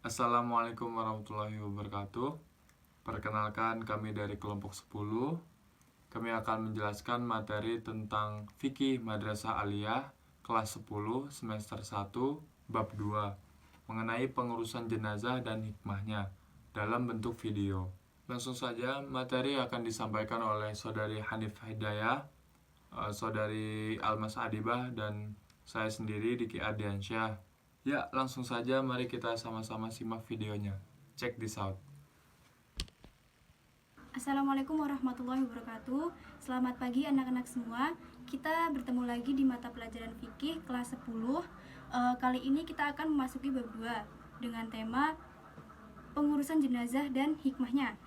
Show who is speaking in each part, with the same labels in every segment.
Speaker 1: Assalamualaikum warahmatullahi wabarakatuh. Perkenalkan, kami dari kelompok 10. Kami akan menjelaskan materi tentang Fikih Madrasah Aliyah kelas 10 semester 1 bab 2 mengenai pengurusan jenazah dan hikmahnya dalam bentuk video. Langsung saja, materi akan disampaikan oleh Saudari Hanif Hidayah, Saudari Almas Adibah, dan saya sendiri Diki Ardiansyah. Ya, langsung saja mari kita sama-sama simak videonya. Check this out.
Speaker 2: Assalamualaikum warahmatullahi wabarakatuh. Selamat pagi anak-anak semua. Kita bertemu lagi di mata pelajaran fikih kelas 10. Kali ini kita akan memasuki bab 2 dengan tema pengurusan jenazah dan hikmahnya.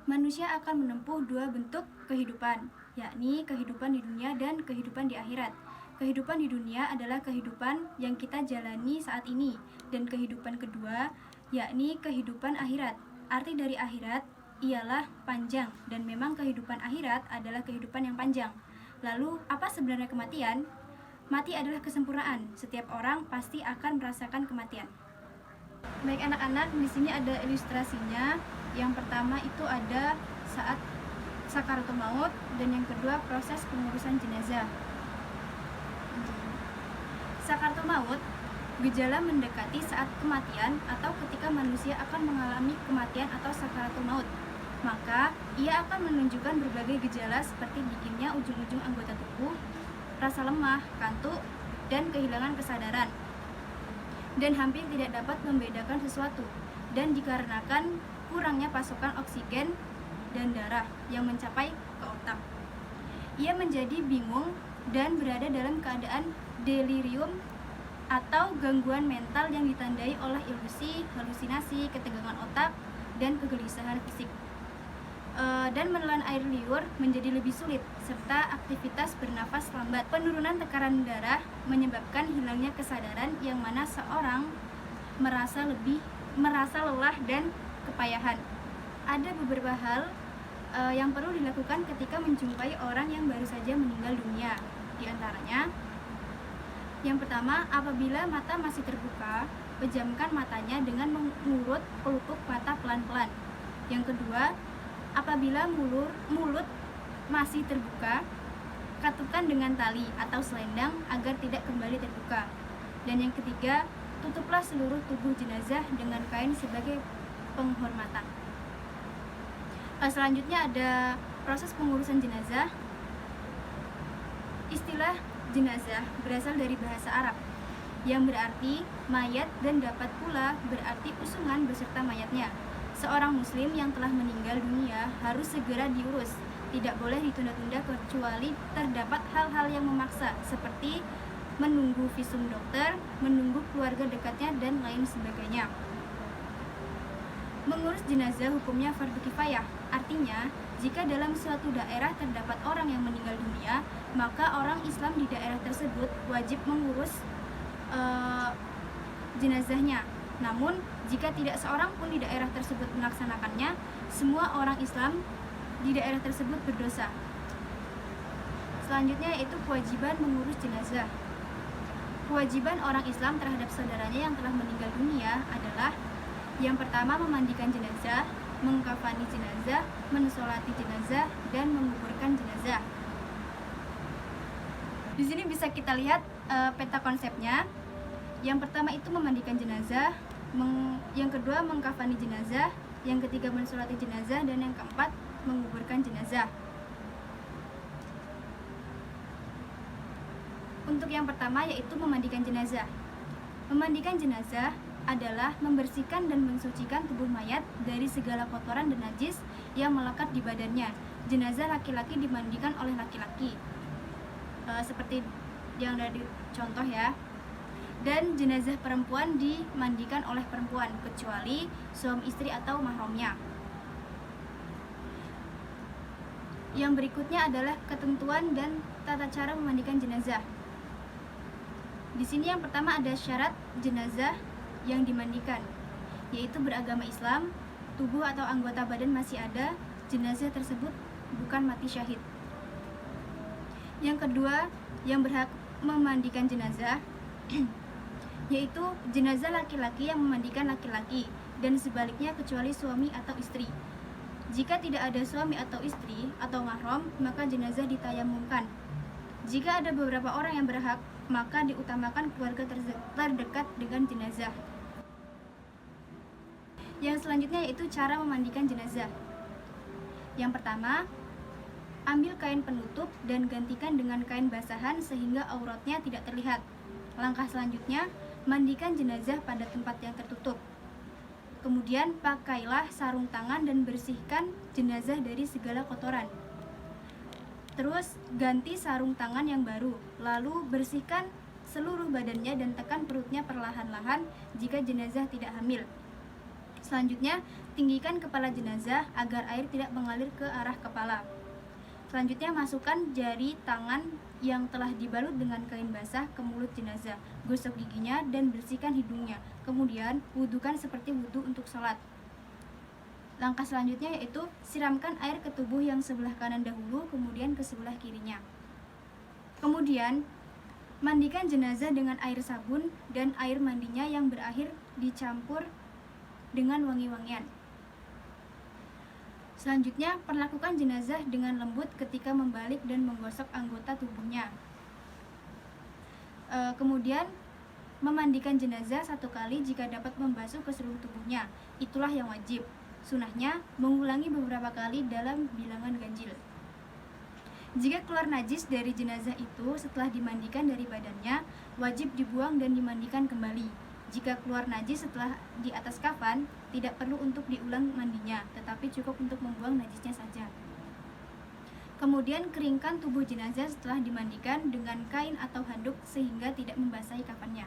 Speaker 2: Manusia akan menempuh dua bentuk kehidupan, yakni kehidupan di dunia dan kehidupan di akhirat. Kehidupan di dunia adalah kehidupan yang kita jalani saat ini, dan kehidupan kedua yakni kehidupan akhirat. Arti dari akhirat ialah panjang, dan memang kehidupan akhirat adalah kehidupan yang panjang. Lalu, apa sebenarnya kematian? Mati adalah kesempurnaan. Setiap orang pasti akan merasakan kematian. Baik anak-anak, di sini ada ilustrasinya. Yang pertama itu ada saat sakaratul maut, dan yang kedua proses pengurusan jenazah. Sakaratul maut, gejala mendekati saat kematian atau ketika manusia akan mengalami kematian atau sakaratul maut. Maka, ia akan menunjukkan berbagai gejala seperti dinginnya ujung-ujung anggota tubuh, rasa lemah, kantuk, dan kehilangan kesadaran. Dan hampir tidak dapat membedakan sesuatu, dan dikarenakan kurangnya pasokan oksigen dan darah yang mencapai ke otak. Ia menjadi bingung dan berada dalam keadaan delirium atau gangguan mental yang ditandai oleh ilusi, halusinasi, ketegangan otak, dan kegelisahan fisik. Dan menelan air liur menjadi lebih sulit, serta aktivitas bernafas lambat. Penurunan tekanan darah menyebabkan hilangnya kesadaran, yang mana seorang merasa lelah dan kepayahan. Ada beberapa hal yang perlu dilakukan ketika menjumpai orang yang baru saja meninggal dunia. Di antaranya, yang pertama, apabila mata masih terbuka, pejamkan matanya dengan mengurut pelupuk mata pelan-pelan. Yang kedua, apabila mulut masih terbuka, katupkan dengan tali atau selendang agar tidak kembali terbuka. Dan yang ketiga, tutuplah seluruh tubuh jenazah dengan kain sebagai penghormatan. Selanjutnya ada proses pengurusan jenazah. Istilah jenazah berasal dari bahasa Arab yang berarti mayat, dan dapat pula berarti usungan beserta mayatnya. Seorang muslim yang telah meninggal dunia harus segera diurus, tidak boleh ditunda-tunda kecuali terdapat hal-hal yang memaksa, seperti menunggu visum dokter, menunggu keluarga dekatnya, dan lain sebagainya. Mengurus jenazah hukumnya fardu kifayah, artinya jika dalam suatu daerah terdapat orang yang meninggal dunia, maka orang Islam di daerah tersebut wajib mengurus jenazahnya. Namun, jika tidak seorang pun di daerah tersebut melaksanakannya, semua orang Islam di daerah tersebut berdosa. Selanjutnya yaitu kewajiban mengurus jenazah. Kewajiban orang Islam terhadap saudaranya yang telah meninggal dunia adalah: yang pertama, memandikan jenazah, mengkafani jenazah, mensolati jenazah, dan menguburkan jenazah. Di sini bisa kita lihat peta konsepnya. Yang pertama itu memandikan jenazah, yang kedua mengkafani jenazah, yang ketiga mensolati jenazah, dan yang keempat menguburkan jenazah. Untuk yang pertama yaitu memandikan jenazah. Memandikan jenazah adalah membersihkan dan mensucikan tubuh mayat dari segala kotoran dan najis yang melekat di badannya. Jenazah laki-laki dimandikan oleh laki-laki, seperti yang ada di contoh ya. Dan jenazah perempuan dimandikan oleh perempuan, kecuali suami istri atau mahramnya. Yang berikutnya adalah ketentuan dan tata cara memandikan jenazah. Di sini yang pertama ada syarat jenazah yang dimandikan, yaitu beragama Islam, tubuh atau anggota badan masih ada, jenazah tersebut bukan mati syahid. Yang kedua, yang berhak memandikan jenazah yaitu jenazah laki-laki yang memandikan laki-laki dan sebaliknya kecuali suami atau istri. Jika tidak ada suami atau istri atau mahram, maka jenazah ditayamumkan. Jika ada beberapa orang yang berhak, maka diutamakan keluarga terdekat dengan jenazah. Yang selanjutnya yaitu cara memandikan jenazah. Yang pertama, ambil kain penutup dan gantikan dengan kain basahan sehingga auratnya tidak terlihat. Langkah selanjutnya, mandikan jenazah pada tempat yang tertutup. Kemudian pakailah sarung tangan dan bersihkan jenazah dari segala kotoran. Terus ganti sarung tangan yang baru, lalu bersihkan seluruh badannya dan tekan perutnya perlahan-lahan jika jenazah tidak hamil. Selanjutnya, tinggikan kepala jenazah agar air tidak mengalir ke arah kepala. Selanjutnya, masukkan jari tangan yang telah dibalut dengan kain basah ke mulut jenazah, gosok giginya dan bersihkan hidungnya. Kemudian, wudukan seperti wudu untuk sholat. Langkah selanjutnya yaitu siramkan air ke tubuh yang sebelah kanan dahulu, kemudian ke sebelah kirinya. Kemudian, mandikan jenazah dengan air sabun dan air mandinya yang berakhir dicampur dengan wangi-wangian. Selanjutnya, perlakukan jenazah dengan lembut ketika membalik dan menggosok anggota tubuhnya. Kemudian, memandikan jenazah 1 kali jika dapat membasuh ke seluruh tubuhnya. Itulah yang wajib. Sunahnya, mengulangi beberapa kali dalam bilangan ganjil. Jika keluar najis dari jenazah itu setelah dimandikan dari badannya, wajib dibuang dan dimandikan kembali. Jika keluar najis setelah di atas kafan, tidak perlu untuk diulang mandinya, tetapi cukup untuk membuang najisnya saja. Kemudian keringkan tubuh jenazah setelah dimandikan dengan kain atau handuk sehingga tidak membasahi kafannya.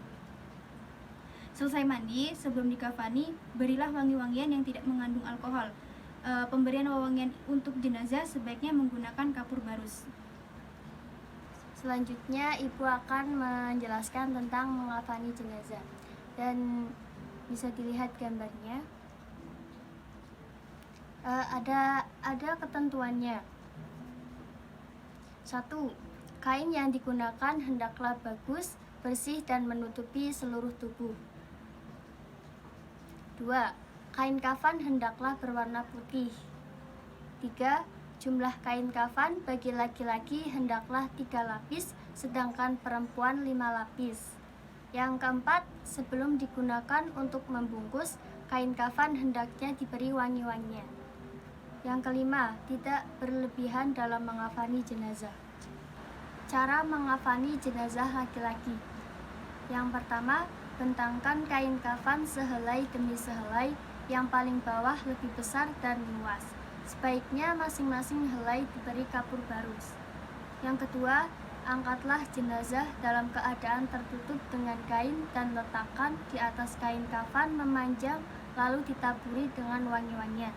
Speaker 2: Selesai mandi, sebelum dikafani, berilah wangi-wangian yang tidak mengandung alkohol. Pemberian wangian untuk jenazah sebaiknya menggunakan kapur barus.
Speaker 3: Selanjutnya, Ibu akan menjelaskan tentang mengafani jenazah. Dan bisa dilihat gambarnya. Ada ketentuannya. 1. Kain yang digunakan hendaklah bagus, bersih dan menutupi seluruh tubuh. 2. Kain kafan hendaklah berwarna putih. 3. Jumlah kain kafan bagi laki-laki hendaklah 3 lapis, sedangkan perempuan 5 lapis. Yang keempat, sebelum digunakan untuk membungkus, kain kafan hendaknya diberi wangi-wangian. Yang kelima, tidak berlebihan dalam mengafani jenazah. Cara mengafani jenazah laki-laki. Yang pertama, bentangkan kain kafan sehelai demi sehelai, yang paling bawah lebih besar dan luas. Sebaiknya masing-masing helai diberi kapur barus. Yang kedua, angkatlah jenazah dalam keadaan tertutup dengan kain dan letakkan di atas kain kafan memanjang lalu ditaburi dengan wangi-wangian.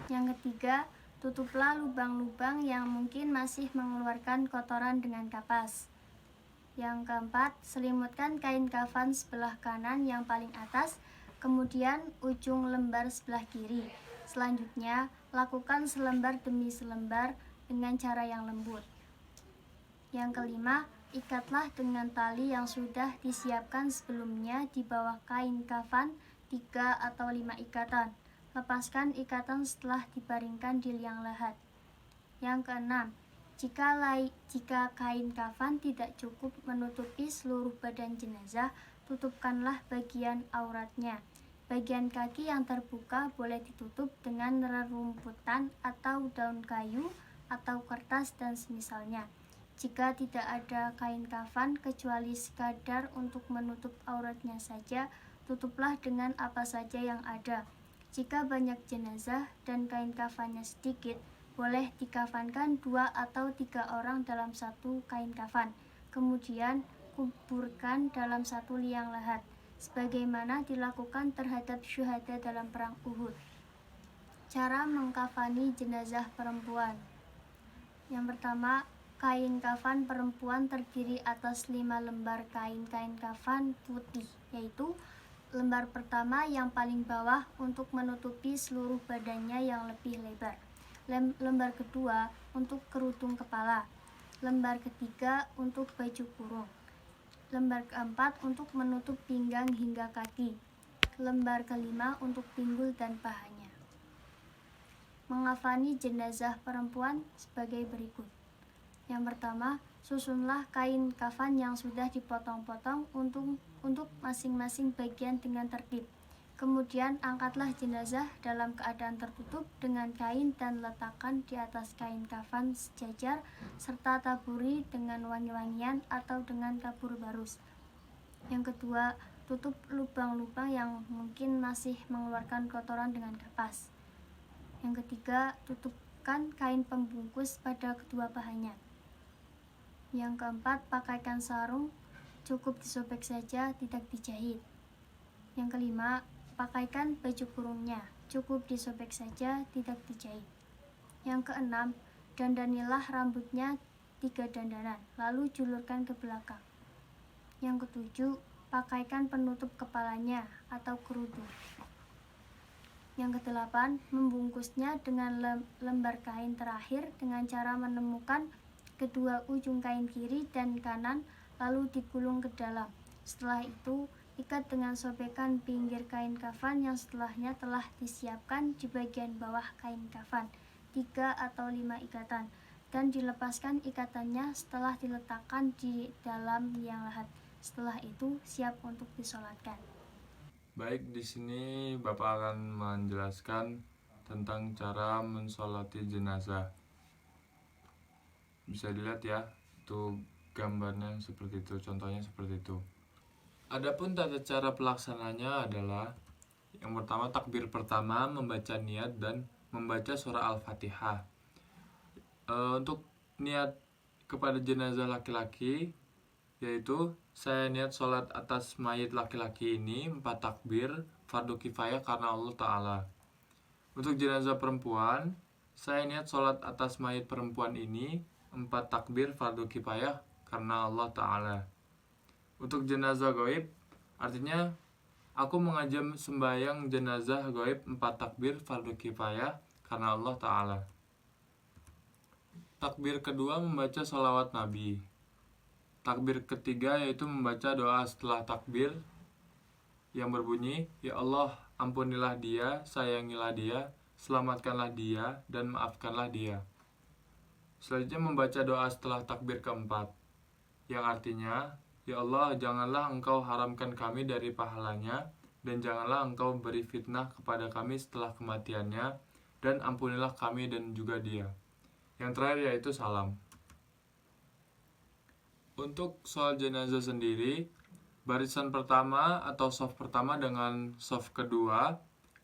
Speaker 3: Yang ketiga, tutuplah lubang-lubang yang mungkin masih mengeluarkan kotoran dengan kapas. Yang keempat, selimutkan kain kafan sebelah kanan yang paling atas, kemudian ujung lembar sebelah kiri. Selanjutnya, lakukan selembar demi selembar dengan cara yang lembut. Yang kelima, ikatlah dengan tali yang sudah disiapkan sebelumnya di bawah kain kafan 3 atau 5 ikatan. Lepaskan ikatan setelah dibaringkan di liang lahat. Yang keenam, jika kain kafan tidak cukup menutupi seluruh badan jenazah, tutupkanlah bagian auratnya. Bagian kaki yang terbuka boleh ditutup dengan rerumputan atau daun kayu atau kertas dan semisalnya. Jika tidak ada kain kafan kecuali sekadar untuk menutup auratnya saja, tutuplah dengan apa saja yang ada. Jika banyak jenazah dan kain kafannya sedikit, boleh dikafankan 2 atau 3 orang dalam satu kain kafan. Kemudian kuburkan dalam satu liang lahat, sebagaimana dilakukan terhadap syuhada dalam perang Uhud. Cara mengkafani jenazah perempuan. Yang pertama, kain kafan perempuan terdiri atas 5 lembar kain kafan putih, yaitu lembar pertama yang paling bawah untuk menutupi seluruh badannya yang lebih lebar. Lembar kedua untuk kerudung kepala. Lembar ketiga untuk baju kurung. Lembar keempat untuk menutup pinggang hingga kaki. Lembar kelima untuk pinggul dan pahanya. Mengafani jenazah perempuan sebagai berikut. Yang pertama, susunlah kain kafan yang sudah dipotong-potong untuk masing-masing bagian dengan tertib. Kemudian angkatlah jenazah dalam keadaan tertutup dengan kain dan letakkan di atas kain kafan sejajar serta taburi dengan wangi-wangian atau dengan kapur barus. Yang kedua, tutup lubang-lubang yang mungkin masih mengeluarkan kotoran dengan kapas. Yang ketiga, tutupkan kain pembungkus pada kedua pahanya. Yang keempat, pakaikan sarung, cukup disobek saja, tidak dijahit. Yang kelima, pakaikan baju kurungnya, cukup disobek saja, tidak dijahit. Yang keenam, dandanilah rambutnya 3 dandanan, lalu julurkan ke belakang. Yang ketujuh, pakaikan penutup kepalanya atau kerudung. Yang kedelapan, membungkusnya dengan lembar kain terakhir dengan cara menemukan kedua ujung kain kiri dan kanan lalu digulung ke dalam. Setelah itu, ikat dengan sobekan pinggir kain kafan yang setelahnya telah disiapkan di bagian bawah kain kafan, 3 atau 5 ikatan, dan dilepaskan ikatannya setelah diletakkan di dalam liang lahat. Setelah itu, siap untuk disolatkan.
Speaker 1: Baik, di sini Bapak akan menjelaskan tentang cara mensolati jenazah. Bisa dilihat ya, itu gambarnya seperti itu, contohnya seperti itu. Adapun tata cara pelaksananya adalah yang pertama, takbir pertama membaca niat dan membaca surah Al-Fatihah. Untuk niat kepada jenazah laki-laki, yaitu saya niat sholat atas mayit laki-laki ini 4 takbir fardu kifayah karena Allah Ta'ala. Untuk jenazah perempuan, saya niat sholat atas mayit perempuan ini 4 takbir fardu kifayah karena Allah Ta'ala. Untuk jenazah gaib, artinya aku mengajam sembahyang jenazah gaib 4 takbir fardu kifayah karena Allah Ta'ala. Takbir kedua membaca sholawat Nabi. Takbir ketiga yaitu membaca doa setelah takbir yang berbunyi, Ya Allah, ampunilah dia, sayangilah dia, selamatkanlah dia, dan maafkanlah dia. Selanjutnya membaca doa setelah takbir keempat, yang artinya, Ya Allah, janganlah engkau haramkan kami dari pahalanya, dan janganlah engkau beri fitnah kepada kami setelah kematiannya, dan ampunilah kami dan juga dia. Yang terakhir yaitu salam. Untuk soal jenazah sendiri, barisan pertama atau shaf pertama dengan shaf kedua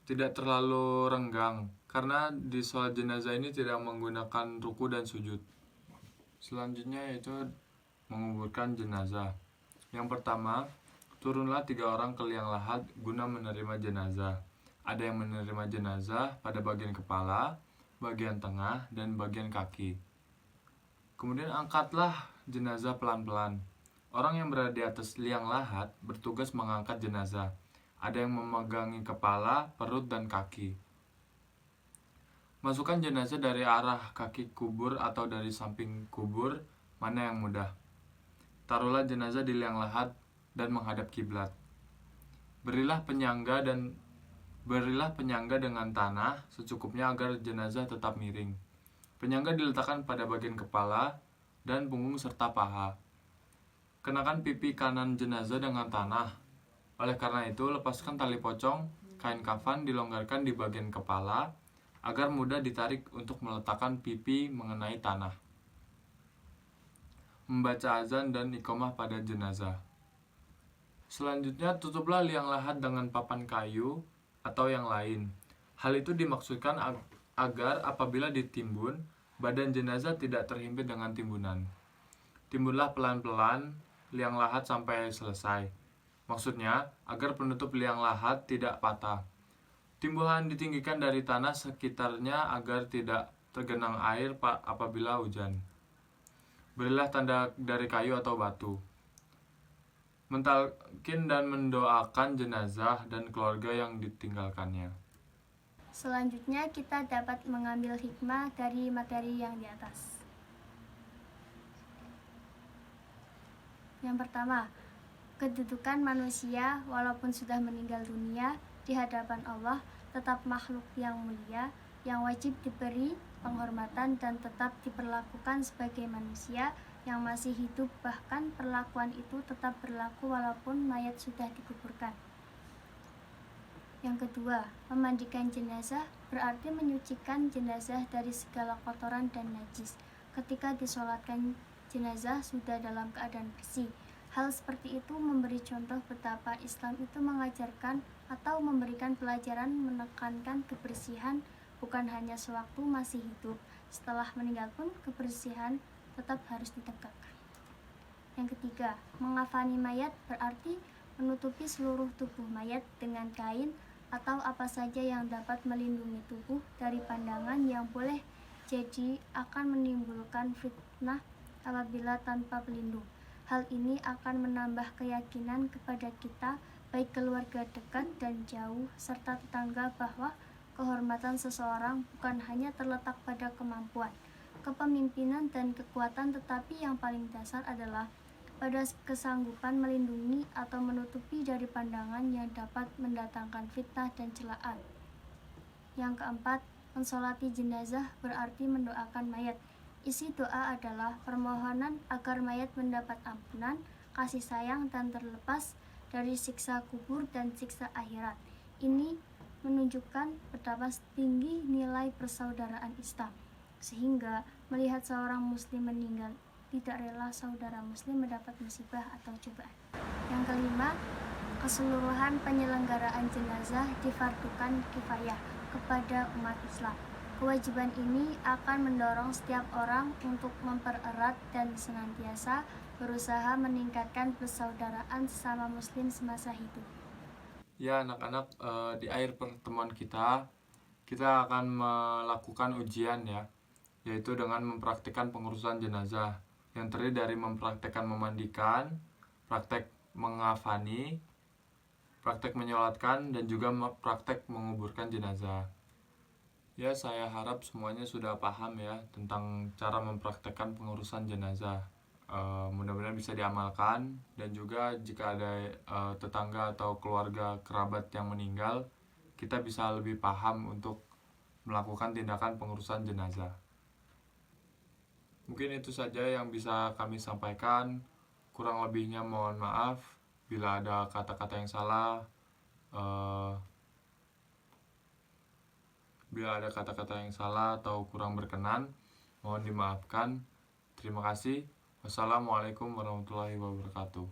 Speaker 1: tidak terlalu renggang, karena di soal jenazah ini tidak menggunakan ruku dan sujud. Selanjutnya yaitu menguburkan jenazah. Yang pertama, turunlah 3 orang ke liang lahat guna menerima jenazah. Ada yang menerima jenazah pada bagian kepala, bagian tengah, dan bagian kaki. Kemudian angkatlah jenazah pelan-pelan. Orang yang berada di atas liang lahat bertugas mengangkat jenazah. Ada yang memegangi kepala, perut, dan kaki. Masukkan jenazah dari arah kaki kubur atau dari samping kubur, mana yang mudah. Taruhlah jenazah di liang lahat dan menghadap kiblat. Berilah penyangga dengan tanah secukupnya agar jenazah tetap miring. Penyangga diletakkan pada bagian kepala dan punggung serta paha. Kenakan pipi kanan jenazah dengan tanah. Oleh karena itu, lepaskan tali pocong kain kafan, dilonggarkan di bagian kepala agar mudah ditarik untuk meletakkan pipi mengenai tanah. Membaca azan dan iqamah pada jenazah. Selanjutnya, tutuplah liang lahat dengan papan kayu atau yang lain. Hal itu dimaksudkan agar apabila ditimbun, badan jenazah tidak terhimpit dengan timbunan. Timbunlah pelan-pelan liang lahat sampai selesai. Maksudnya, agar penutup liang lahat tidak patah. Timbuhan ditinggikan dari tanah sekitarnya agar tidak tergenang air apabila hujan. Berilah tanda dari kayu atau batu. Mentalkin dan mendoakan jenazah dan keluarga yang ditinggalkannya.
Speaker 3: Selanjutnya kita dapat mengambil hikmah dari materi yang di atas. Yang pertama, Kedudukan manusia walaupun sudah meninggal dunia di hadapan Allah tetap makhluk yang mulia, yang wajib diberi penghormatan dan tetap diperlakukan sebagai manusia yang masih hidup, bahkan perlakuan itu tetap berlaku walaupun mayat sudah dikuburkan. Yang kedua, memandikan jenazah berarti menyucikan jenazah dari segala kotoran dan najis. Ketika disolatkan jenazah sudah dalam keadaan bersih. Hal seperti itu memberi contoh betapa Islam itu mengajarkan atau memberikan pelajaran menekankan kebersihan bukan hanya sewaktu masih hidup, setelah meninggal pun kebersihan tetap harus ditegakkan. Yang ketiga, mengafani mayat berarti menutupi seluruh tubuh mayat dengan kain atau apa saja yang dapat melindungi tubuh dari pandangan yang boleh jadi akan menimbulkan fitnah apabila tanpa pelindung. Hal ini akan menambah keyakinan kepada kita, baik keluarga dekat dan jauh, serta tetangga bahwa kehormatan seseorang bukan hanya terletak pada kemampuan, kepemimpinan, dan kekuatan, tetapi yang paling dasar adalah pada kesanggupan melindungi atau menutupi dari pandangan yang dapat mendatangkan fitnah dan celaan. Yang keempat, mensolati jenazah berarti mendoakan mayat. Isi doa adalah permohonan agar mayat mendapat ampunan, kasih sayang, dan terlepas dari siksa kubur dan siksa akhirat. Ini menunjukkan betapa tinggi nilai persaudaraan Islam, sehingga melihat seorang muslim meninggal tidak rela saudara muslim mendapat musibah atau cobaan. Yang kelima, keseluruhan penyelenggaraan jenazah difardukan kifayah kepada umat Islam. Kewajiban ini akan mendorong setiap orang untuk mempererat dan senantiasa berusaha meningkatkan persaudaraan sesama muslim semasa hidup.
Speaker 1: Ya anak-anak, di akhir pertemuan kita akan melakukan ujian ya, yaitu dengan mempraktikkan pengurusan jenazah yang terdiri dari mempraktekkan memandikan, praktek mengafani, praktek menyolatkan, dan juga praktek menguburkan jenazah. Ya, saya harap semuanya sudah paham ya tentang cara mempraktekkan pengurusan jenazah. Mudah-mudahan bisa diamalkan, dan juga jika ada tetangga atau keluarga kerabat yang meninggal, kita bisa lebih paham untuk melakukan tindakan pengurusan jenazah. Mungkin itu saja yang bisa kami sampaikan. Kurang lebihnya mohon maaf bila ada kata-kata yang salah. Bila ada kata-kata yang salah atau kurang berkenan, mohon dimaafkan. Terima kasih. Wassalamualaikum warahmatullahi wabarakatuh.